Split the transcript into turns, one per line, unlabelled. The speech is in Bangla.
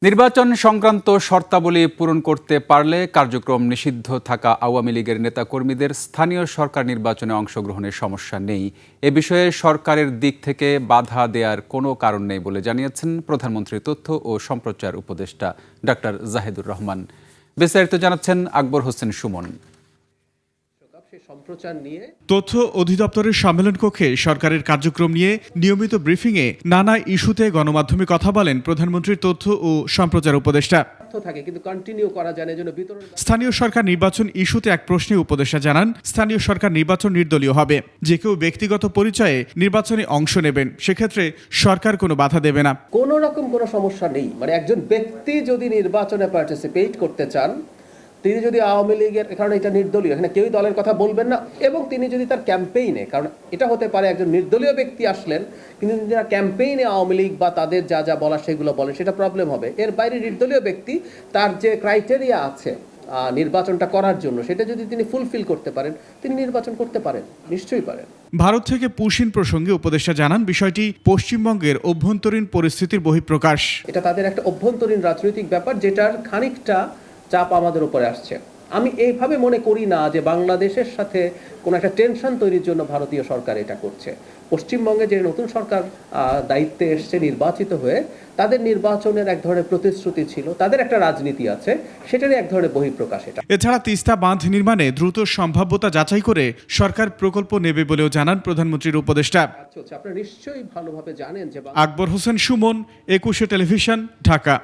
নির্বাচন সংক্রান্ত শর্তাবলী পূরণ করতে পারলে কার্যক্রম নিষিদ্ধ থাকা আওয়ামী লীগের নেতাকর্মীদের স্থানীয় সরকার নির্বাচনে অংশগ্রহণের সমস্যা নেই। এ বিষয়ে সরকারের দিক থেকে বাধা দেওয়ার কোনো কারণ নেই বলে জানিয়েছেন প্রধানমন্ত্রীর তথ্য ও সম্প্রচার উপদেষ্টা ডক্টর জাহিদুর রহমান। বিস্তারিত জানাচ্ছেন আকবর হোসেন সুমন।
তথ্য অধিদপ্তরের সম্মেলন কক্ষে সরকারের কার্যক্রম নিয়ে নিয়মিত ব্রিফিংয়ে নানা ইস্যুতে গণমাধ্যমে কথা বলেন প্রধানমন্ত্রীর তথ্য ও সম্প্রচার উপদেষ্টা। স্থানীয় সরকার নির্বাচন ইস্যুতে এক প্রশ্নে উপদেষ্টা জানান, স্থানীয় সরকার নির্বাচন নির্দলীয় হবে। যে কেউ ব্যক্তিগত পরিচয়ে নির্বাচনে অংশ নেবেন, সেক্ষেত্রে সরকার কোনো বাধা দেবে না।
কোনো রকম কোনো সমস্যা নেই। একজন ব্যক্তি যদি নির্বাচনে পার্টিসিপেট করতে চান, তিনি যদি আওয়ামী লীগের, কারণ এটা নির্দলীয়, এখানে কেউই দলের কথা বলবেন না, এবং তিনি যদি তার ক্যাম্পেইনে, কারণ এটা হতে পারে একজন নির্দলীয় ব্যক্তি আসলেন, কিন্তু যারা ক্যাম্পেইনে আওয়ামী লীগ বা তাদের যা যা বলা সেগুলো বলেন, সেটা প্রবলেম হবে। এর বাইরে নির্দলীয় ব্যক্তি তার যে ক্রাইটেরিয়া আছে নির্বাচনটা করার জন্য, সেটা যদি তিনি ফুলফিল করতে পারেন, তিনি নির্বাচন করতে পারেন, নিশ্চয়ই পারেন।
ভারত থেকে পুশিন প্রসঙ্গে উপদেষ্টা জানান, বিষয়টি পশ্চিমবঙ্গের অভ্যন্তরীণ পরিস্থিতির বহিঃপ্রকাশ।
এটা তাদের একটা অভ্যন্তরীণ রাজনৈতিক ব্যাপার, যেটার খানিকটা চাপ আমাদের উপরে আসছে। আমি এইভাবে মনে করি না যে বাংলাদেশের সাথে কোনো একটা টেনশন তৈরির জন্য ভারতীয় সরকার এটা করছে। পশ্চিমবঙ্গে যে নতুন সরকার দায়িত্বে এসছে নির্বাচিত হয়ে, তাদের নির্বাচনের এক ধরনের প্রতিশ্রুতি ছিল, তাদের একটা রাজনীতি আছে, সেটারই এক ধরনের বহিঃপ্রকাশ এটা।
এছাড়া তিস্তা বাঁধ নির্মাণে দ্রুত সম্ভাব্যতা যাচাই করে সরকার প্রকল্প নেবে বলেও জানান প্রধানমন্ত্রীর উপদেষ্টা।
আপনারা নিশ্চয়ই ভালোভাবে জানেন যে
আকবর হোসেন সুমন, 21 টেলিভিশন, ঢাকা।